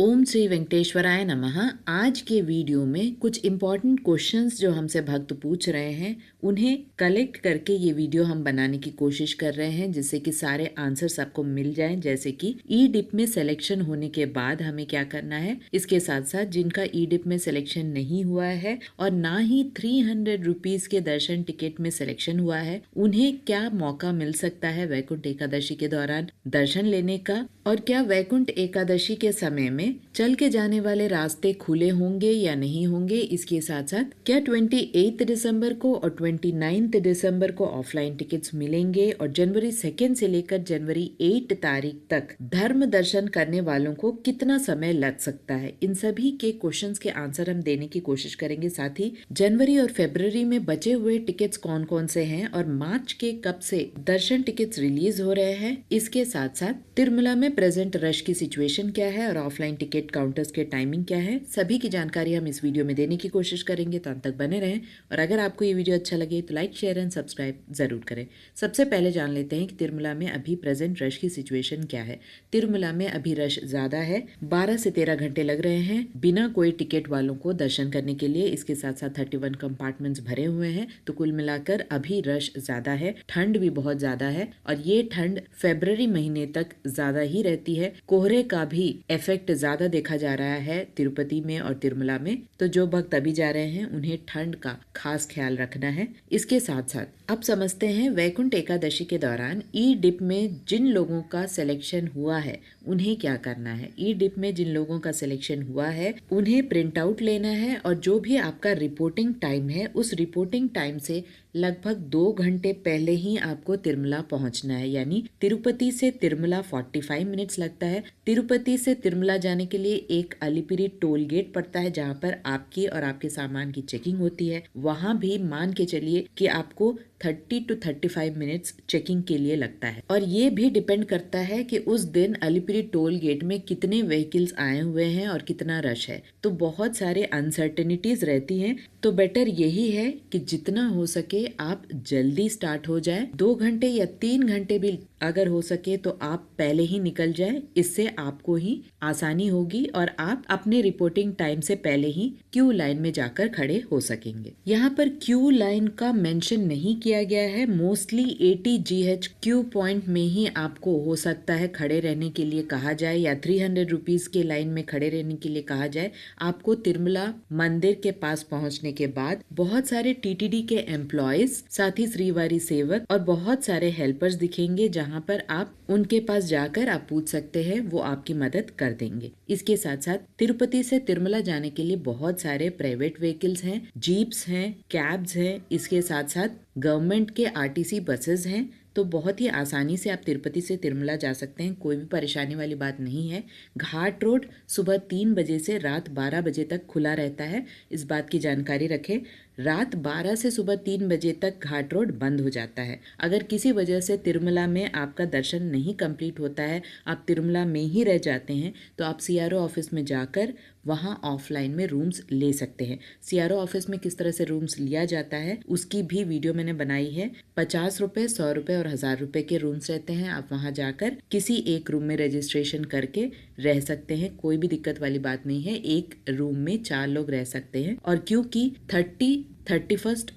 ओम श्री वेंकटेश्वराय नमः। आज के वीडियो में कुछ इम्पोर्टेंट क्वेश्चंस जो हमसे भक्त पूछ रहे हैं उन्हें कलेक्ट करके ये वीडियो हम बनाने की कोशिश कर रहे हैं, जिससे कि सारे आंसर्स आपको मिल जाएं। जैसे कि ई डिप में सिलेक्शन होने के बाद हमें क्या करना है, इसके साथ साथ जिनका ई डिप में सिलेक्शन नहीं हुआ है और ना ही 300 रुपीज के दर्शन टिकट में सिलेक्शन हुआ है, उन्हें क्या मौका मिल सकता है वैकुंठ एकादशी के दौरान दर्शन लेने का, और क्या वैकुंठ एकादशी के समय में चल के जाने वाले रास्ते खुले होंगे या नहीं होंगे। इसके साथ साथ क्या 28 दिसंबर को और 29 दिसंबर को ऑफलाइन टिकट्स मिलेंगे, और जनवरी 2 से लेकर जनवरी 8 तारीख तक धर्म दर्शन करने वालों को कितना समय लग सकता है। इन सभी के क्वेश्चंस के आंसर हम देने की कोशिश करेंगे। साथ ही जनवरी और फरवरी में बचे हुए टिकट्स कौन कौन से हैं और मार्च के कब से दर्शन टिकट्स रिलीज हो रहे हैं। इसके साथ साथ तिरुमला में प्रेजेंट रश की सिचुएशन क्या है और ऑफलाइन टिकट काउंटर्स के टाइमिंग क्या है, सभी की जानकारी हम इस वीडियो में देने की कोशिश करेंगे। तो अंत तक बने रहें, और अगर आपको ये वीडियो अच्छा लगे तो लाइक, शेयर एंड सब्सक्राइब जरूर करें। सबसे पहले जान लेते हैं कि तिरुमला में अभी प्रेजेंट रश की सिचुएशन क्या है। तिरुमला में अभी रश ज्यादा है, 12 से 13 घंटे लग रहे हैं बिना कोई टिकट वालों को दर्शन करने के लिए। इसके साथ साथ 31 कंपार्टमेंट्स भरे हुए हैं, तो कुल मिलाकर अभी रश ज्यादा है। ठंड भी बहुत ज्यादा है, और ये ठंड फरवरी महीने तक ज्यादा ही रहती है। कोहरे का भी इफेक्ट ज्यादा देखा जा रहा है तिरुपति में और तिरुमला में, तो जो भक्त अभी जा रहे हैं उन्हें ठंड का खास ख्याल रखना है। इसके साथ साथ अब समझते हैं वैकुंठ एकादशी के दौरान ई डिप में जिन लोगों का सिलेक्शन हुआ है उन्हें क्या करना है। ई डिप में जिन लोगों का सिलेक्शन हुआ है उन्हें प्रिंट आउट लेना है, और जो भी आपका रिपोर्टिंग टाइम है उस रिपोर्टिंग टाइम से लगभग 2 घंटे पहले ही आपको तिरुमला पहुंचना है। यानी तिरुपति से तिरुमला 45 मिनट्स लगता है। तिरुपति से तिरुमला जाने के लिए एक अलिपिरी टोल गेट पड़ता है, जहां पर आपकी और आपके सामान की चेकिंग होती है। वहां भी मान के चलिए कि आपको 30 to 35 मिनट्स चेकिंग के लिए लगता है, और ये भी डिपेंड करता है कि उस दिन अलिपिरी टोल गेट में कितने व्हीकल्स आए हुए हैं और कितना रश है। तो बहुत सारे अनसर्टेनिटीज रहती हैं, तो बेटर यही है कि जितना हो सके आप जल्दी स्टार्ट हो जाए। 2 घंटे या 3 घंटे भी अगर हो सके तो आप पहले ही निकल जाए, इससे आपको ही आसानी होगी और आप अपने रिपोर्टिंग टाइम से पहले ही क्यू लाइन में जाकर खड़े हो सकेंगे। यहाँ पर क्यू लाइन का मेंशन नहीं किया गया है। मोस्टली 80 GH क्यू पॉइंट में ही आपको हो सकता है खड़े रहने के लिए कहा जाए, या 300 रुपीज के लाइन में खड़े रहने के लिए कहा जाए। आपको तिरुमला मंदिर के पास पहुंचने के बाद बहुत सारे TTD के एम्प्लॉयज, साथ ही श्रीवारी सेवक और बहुत सारे हेल्पर्स दिखेंगे, जहाँ पर आप उनके पास जाकर आप पूछ सकते हैं, वो आपकी मदद कर देंगे। इसके साथ साथ तिरुपति से तिरुमला जाने के लिए बहुत सारे प्राइवेट व्हीकल्स हैं, जीप्स हैं, कैब्स हैं। इसके साथ साथ गवर्नमेंट के RTC बसेस हैं, तो बहुत ही आसानी से आप तिरुपति से तिरुमला जा सकते हैं। कोई भी परेशानी वाली बात नहीं है। घाट रोड सुबह 3 बजे से रात 12 बजे तक खुला रहता है, इस बात की जानकारी रखें। रात 12 से सुबह 3 बजे तक घाट रोड बंद हो जाता है। अगर किसी वजह से तिरुमला में आपका दर्शन नहीं कंप्लीट होता है, आप तिरुमला में ही रह जाते हैं, तो आप CRO ऑफिस में जाकर वहाँ ऑफलाइन में रूम्स ले सकते हैं। CRO ऑफिस में किस तरह से रूम्स लिया जाता है उसकी भी वीडियो मैंने बनाई है। 50 रुपए, 100 रुपए और 1000 रुपए के रूम्स रहते हैं। आप वहाँ जाकर किसी एक रूम में रजिस्ट्रेशन करके रह सकते हैं, कोई भी दिक्कत वाली बात नहीं है। एक रूम में 4 लोग रह सकते हैं, और क्योंकि 31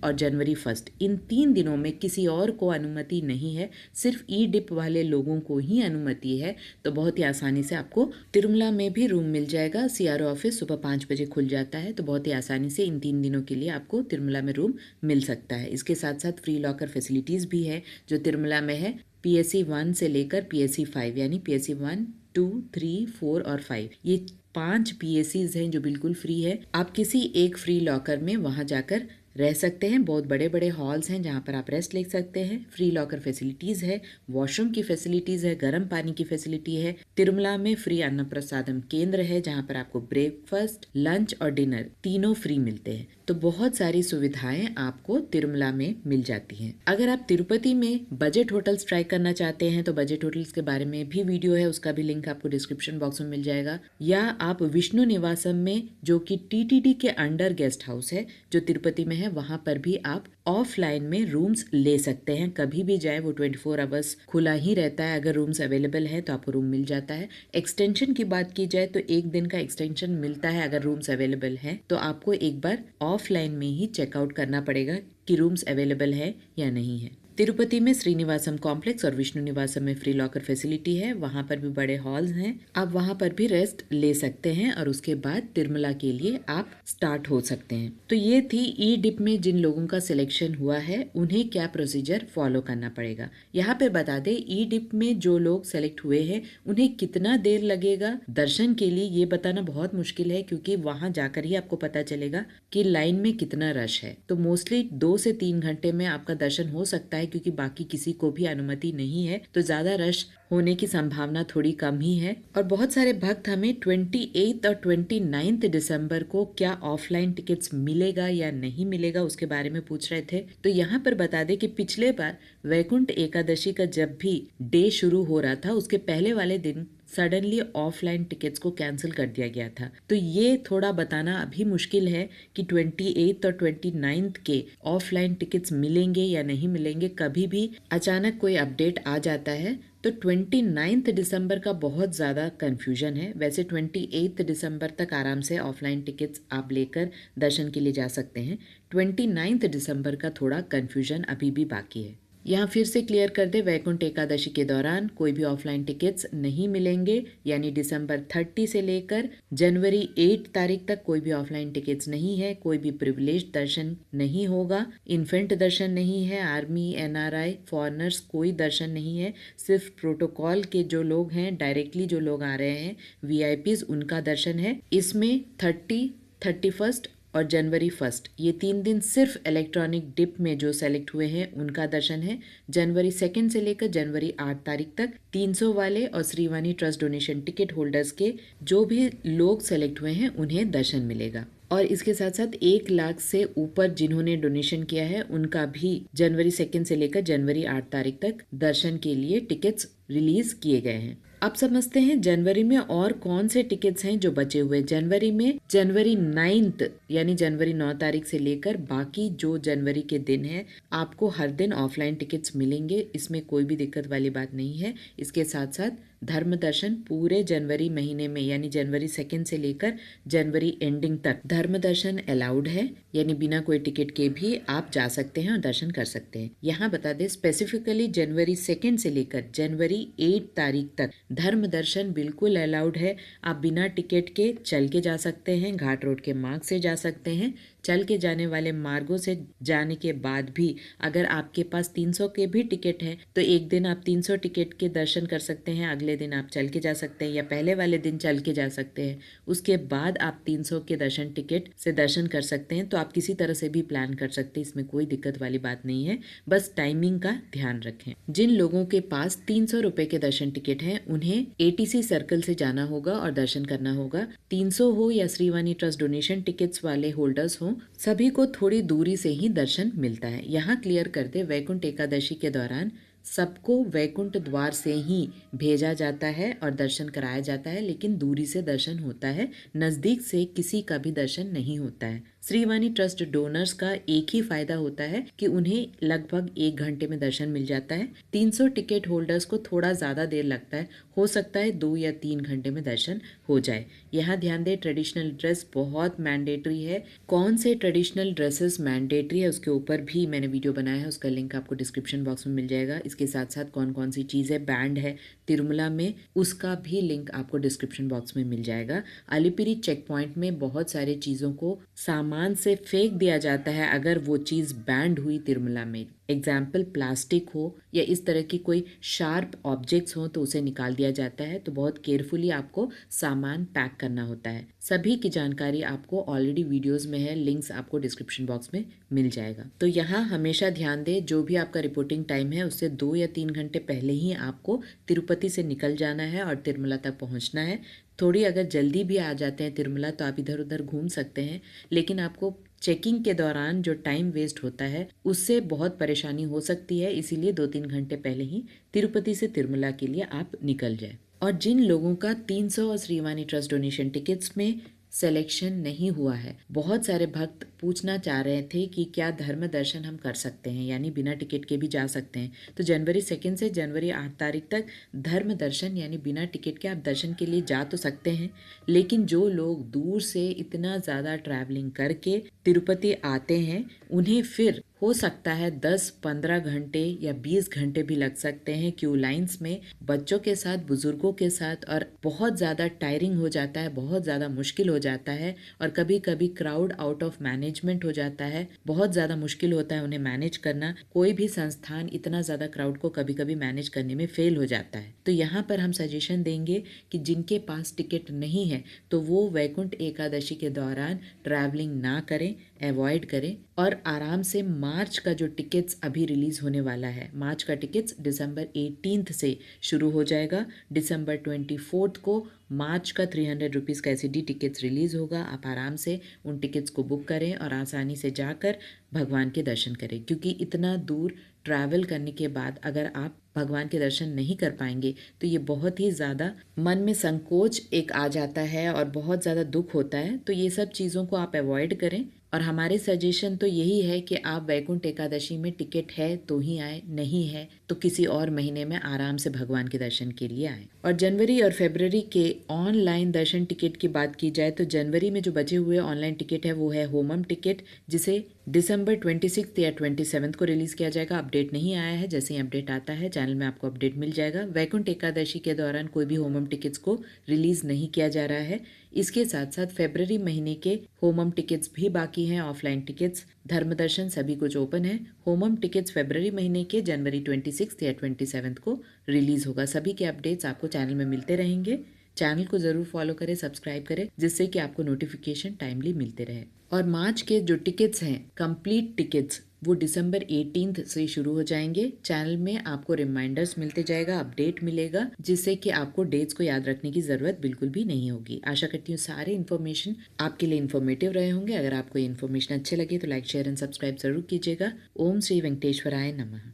और जनवरी 1 इन 3 दिनों में किसी और को अनुमति नहीं है, सिर्फ ई डिप वाले लोगों को ही अनुमति है, तो बहुत ही आसानी से आपको तिरुमला में भी रूम मिल जाएगा। CRO ऑफिस सुबह 5 बजे खुल जाता है, तो बहुत ही आसानी से इन 3 दिनों के लिए आपको तिरुमला में रूम मिल सकता है। इसके साथ साथ फ्री लॉकर फैसिलिटीज भी है जो तिरुमला में है। PSC 1 से लेकर PSC 5, यानी PSC 1, 2, 3, 4 और 5, ये 5 PSCs हैं जो बिल्कुल फ्री है। आप किसी एक फ्री लॉकर में वहां जाकर रह सकते हैं। बहुत बड़े बड़े हॉल्स हैं जहां पर आप रेस्ट ले सकते हैं। फ्री लॉकर फैसिलिटीज है, वॉशरूम की फैसिलिटीज है, गर्म पानी की फैसिलिटी है। तिरुमला में फ्री अन्न प्रसादम केंद्र है, जहां पर आपको ब्रेकफास्ट, लंच और डिनर तीनों फ्री मिलते हैं। तो बहुत सारी सुविधाएं आपको तिरुमला में मिल जाती हैं। अगर आप तिरुपति में बजट होटल्स ट्राई करना चाहते हैं तो बजट होटल्स के बारे में भी वीडियो है, उसका भी लिंक आपको डिस्क्रिप्शन बॉक्स में मिल जाएगा। या आप विष्णु निवासम में, जो कि TTD के अंडर गेस्ट हाउस है, जो तिरुपति में है, है वहाँ पर भी आप ऑफलाइन में रूम्स ले सकते हैं। कभी भी जाए, वो 24 आवर्स खुला ही रहता है। अगर रूम्स अवेलेबल है तो आपको रूम मिल जाता है। एक्सटेंशन की बात की जाए तो 1 दिन का एक्सटेंशन मिलता है अगर रूम्स अवेलेबल है। तो आपको एक बार ऑफलाइन में ही चेकआउट करना पड़ेगा कि रूम्स अवेलेबल है या नहीं है। तिरुपति में श्रीनिवासम कॉम्प्लेक्स और विष्णु निवासम में फ्री लॉकर फैसिलिटी है। वहाँ पर भी बड़े हॉल्स हैं, आप वहाँ पर भी रेस्ट ले सकते हैं और उसके बाद तिरुमला के लिए आप स्टार्ट हो सकते हैं। तो ये थी ई डिप में जिन लोगों का सिलेक्शन हुआ है उन्हें क्या प्रोसीजर फॉलो करना पड़ेगा। यहाँ पे बता दें, ई डिप में जो लोग सेलेक्ट हुए हैं उन्हें कितना देर लगेगा दर्शन के लिए, ये बताना बहुत मुश्किल है क्योंकि वहाँ जाकर ही आपको पता चलेगा कि लाइन में कितना रश है। तो मोस्टली 2 से 3 घंटे में आपका दर्शन हो सकता है क्योंकि बाकी किसी को भी अनुमति नहीं है, तो ज्यादा रश होने की संभावना थोड़ी कम ही है। और बहुत सारे भक्त हमें 28 और 29 दिसंबर को क्या ऑफलाइन टिकट्स मिलेगा या नहीं मिलेगा उसके बारे में पूछ रहे थे। तो यहाँ पर बता दें कि पिछले बार वैकुंठ एकादशी का जब भी डे शुरू हो रहा था उसके पहले वाले दिन सडनली ऑफलाइन टिकट्स को कैंसिल कर दिया गया था। तो ये थोड़ा बताना अभी मुश्किल है कि 28 और 29 के ऑफलाइन टिकट्स मिलेंगे या नहीं मिलेंगे। कभी भी अचानक कोई अपडेट आ जाता है। तो 29 दिसंबर का बहुत ज़्यादा कंफ्यूजन है। वैसे 28 दिसंबर तक आराम से ऑफलाइन टिकट्स आप लेकर दर्शन के लिए जा सकते हैं। 29 दिसंबर का थोड़ा कंफ्यूजन अभी भी बाकी है। यहाँ फिर से क्लियर कर दे, वैकुंठ एकादशी के दौरान कोई भी ऑफलाइन टिकट्स नहीं मिलेंगे, यानी दिसंबर 30 से लेकर जनवरी 8 तारीख तक कोई भी ऑफलाइन टिकट्स नहीं है। कोई भी प्रिविलेज दर्शन नहीं होगा, इन्फेंट दर्शन नहीं है, आर्मी, एनआरआई, फॉरेनर्स कोई दर्शन नहीं है। सिर्फ प्रोटोकॉल के जो लोग हैं, डायरेक्टली जो लोग आ रहे हैं वीआईपीज, उनका दर्शन है। इसमें 30, 31 और जनवरी 1 ये 3 दिन सिर्फ इलेक्ट्रॉनिक डिप में जो सेलेक्ट हुए हैं उनका दर्शन है। जनवरी 2 से लेकर जनवरी 8 तारीख तक 300 वाले और Srivani trust donation ticket holders के जो भी लोग सेलेक्ट हुए हैं उन्हें दर्शन मिलेगा। और इसके साथ साथ 1 लाख से ऊपर जिन्होंने डोनेशन किया है उनका भी जनवरी 2 से लेकर जनवरी 8 तारीख तक दर्शन के लिए टिकट्स रिलीज किए गए हैं। अब समझते हैं जनवरी में और कौन से टिकट्स हैं जो बचे हुए। जनवरी में जनवरी 9 यानी जनवरी 9 तारीख से लेकर बाकी जो जनवरी के दिन है आपको हर दिन ऑफलाइन टिकट्स मिलेंगे, इसमें कोई भी दिक्कत वाली बात नहीं है। इसके साथ साथ धर्म दर्शन पूरे जनवरी महीने में यानी जनवरी 2 से लेकर जनवरी एंडिंग तक धर्म दर्शन अलाउड है, यानी बिना कोई टिकट के भी आप जा सकते हैं और दर्शन कर सकते हैं। यहाँ बता दें, स्पेसिफिकली जनवरी 2 से लेकर जनवरी 8 तारीख तक धर्म दर्शन बिल्कुल अलाउड है। आप बिना टिकट के चल के जा सकते हैं, घाट रोड के मार्ग से जा सकते हैं। चल के जाने वाले मार्गों से जाने के बाद भी अगर आपके पास 300 के भी टिकट है तो एक दिन आप 300 टिकट के दर्शन कर सकते हैं, अगले दिन आप चल के जा सकते हैं या पहले वाले दिन चल के जा सकते हैं, उसके बाद आप 300 के दर्शन टिकट से दर्शन कर सकते हैं। तो आप किसी तरह से भी प्लान कर सकते हैं, इसमें कोई दिक्कत वाली बात नहीं है। बस टाइमिंग का ध्यान रखें। जिन लोगों के पास 300 रुपए के दर्शन टिकट है उन्हें एटीसी सर्कल से जाना होगा और दर्शन करना होगा। 300 हो या श्रीवाणी ट्रस्ट डोनेशन टिकट्स वाले होल्डर्स हो, सभी को थोड़ी दूरी से ही दर्शन मिलता है। यहाँ क्लियर कर दे, वैकुंठ एकादशी के दौरान सबको वैकुंठ द्वार से ही भेजा जाता है और दर्शन कराया जाता है, लेकिन दूरी से दर्शन होता है, नजदीक से किसी का भी दर्शन नहीं होता है। श्रीवाणी ट्रस्ट डोनर्स का एक ही फायदा होता है कि उन्हें लगभग 1 घंटे में दर्शन मिल जाता है। 300 टिकट होल्डर्स को थोड़ा ज्यादा देर लगता है, हो सकता है 2 या 3 घंटे में दर्शन हो जाए। यहाँ ध्यान दें, ट्रेडिशनल ड्रेस बहुत मैंडेटरी है। कौन से ट्रेडिशनल ड्रेसेस मैंडेटरी है उसके ऊपर भी मैंने वीडियो बनाया है, उसका लिंक आपको डिस्क्रिप्शन बॉक्स में मिल जाएगा। इसके साथ साथ कौन कौन सी चीजें बैंड है तिरुमला में, उसका भी लिंक आपको डिस्क्रिप्शन बॉक्स में मिल जाएगा। अलिपिरी चेक पॉइंट में बहुत सारे चीजों को सामान से फेंक दिया जाता है अगर वो चीज बैंड हुई तिरुमला में। एग्जाम्पल, प्लास्टिक हो या इस तरह की कोई शार्प ऑब्जेक्ट्स हो तो उसे निकाल दिया जाता है। तो बहुत केयरफुली आपको सामान पैक करना होता है। सभी की जानकारी आपको ऑलरेडी वीडियोस में है, लिंक्स आपको डिस्क्रिप्शन बॉक्स में मिल जाएगा। तो यहाँ हमेशा ध्यान दें, जो भी आपका रिपोर्टिंग टाइम है उससे 2 या 3 घंटे पहले ही आपको तिरुपति से निकल जाना है और तिरुमला तक पहुँचना है। थोड़ी अगर जल्दी भी आ जाते हैं तिरुमला तो आप इधर उधर घूम सकते हैं, लेकिन आपको चेकिंग के दौरान जो टाइम वेस्ट होता है उससे बहुत परेशानी हो सकती है। इसीलिए 2-3 घंटे पहले ही तिरुपति से तिरुमला के लिए आप निकल जाए। और जिन लोगों का 300 और श्रीवाणी ट्रस्ट डोनेशन टिकट्स में सिलेक्शन नहीं हुआ है। बहुत सारे भक्त पूछना चाह रहे थे कि क्या धर्म दर्शन हम कर सकते हैं, यानी बिना टिकट के भी जा सकते हैं। तो जनवरी 2 से जनवरी 8 तारीख तक धर्म दर्शन यानी बिना टिकट के आप दर्शन के लिए जा तो सकते हैं, लेकिन जो लोग दूर से इतना ज़्यादा ट्रैवलिंग करके तिरुपति आते हैं उन्हें फिर हो सकता है 10-15 घंटे या 20 घंटे भी लग सकते हैं क्यू लाइंस में, बच्चों के साथ, बुजुर्गों के साथ, और बहुत ज़्यादा टायरिंग हो जाता है, बहुत ज़्यादा मुश्किल हो जाता है, और कभी कभी क्राउड आउट ऑफ मैनेजमेंट हो जाता है, बहुत ज़्यादा मुश्किल होता है उन्हें मैनेज करना। कोई भी संस्थान इतना ज़्यादा क्राउड को कभी कभी मैनेज करने में फेल हो जाता है। तो यहाँ पर हम सजेशन देंगे कि जिनके पास टिकट नहीं है तो वो वैकुंठ एकादशी के दौरान ट्रैवलिंग ना करें, अवॉइड करें, और आराम से मार्च का जो टिकट्स अभी रिलीज होने वाला है, मार्च का टिकट्स दिसंबर 18 से शुरू हो जाएगा। दिसंबर 24 को मार्च का 300 रुपीज़ का एसईडी टिकट्स रिलीज होगा। आप आराम से उन टिकट्स को बुक करें और आसानी से जाकर भगवान के दर्शन करें, क्योंकि इतना दूर ट्रैवल करने के बाद अगर आप भगवान के दर्शन नहीं कर पाएंगे तो ये बहुत ही ज़्यादा मन में संकोच एक आ जाता है और बहुत ज़्यादा दुख होता है। तो ये सब चीज़ों को आप अवॉइड करें, और हमारे सजेशन तो यही है कि आप वैकुंठ एकादशी में टिकट है तो ही आए, नहीं है तो किसी और महीने में आराम से भगवान के दर्शन के लिए आए। और जनवरी और फरवरी के ऑनलाइन दर्शन टिकट की बात की जाए तो जनवरी में जो बचे हुए ऑनलाइन टिकट है वो है होमम टिकट, जिसे दिसंबर 26 या 27 को रिलीज किया जाएगा। अपडेट नहीं आया है, जैसे ही अपडेट आता है चैनल में आपको अपडेट मिल जाएगा। वैकुंठ एकादशी के दौरान कोई भी होमम टिकट्स को रिलीज नहीं किया जा रहा है। इसके साथ साथ फरवरी महीने के होमम टिकट्स भी बाकी हैं, ऑफलाइन टिकट्स, धर्म दर्शन सभी कुछ ओपन है। होमम टिकट्स फरवरी महीने के जनवरी 26 या 27 को रिलीज होगा। सभी के अपडेट्स आपको चैनल में मिलते रहेंगे। चैनल को जरूर फॉलो करें, सब्सक्राइब करें, जिससे कि आपको नोटिफिकेशन टाइमली मिलते रहे। और मार्च के जो टिकट्स हैं, कंप्लीट टिकट्स, वो दिसंबर 18 से शुरू हो जाएंगे। चैनल में आपको रिमाइंडर्स मिलते जाएगा, अपडेट मिलेगा, जिससे कि आपको डेट्स को याद रखने की जरूरत बिल्कुल भी नहीं होगी। आशा करती हूँ सारे इन्फॉर्मेशन आपके लिए इन्फॉर्मेटिव रहे होंगे। अगर आपको ये इन्फॉर्मेशन अच्छे लगे तो लाइक, शेयर एंड सब्सक्राइब जरूर कीजिएगा। ओम श्री वेंकटेश्वराय नमः।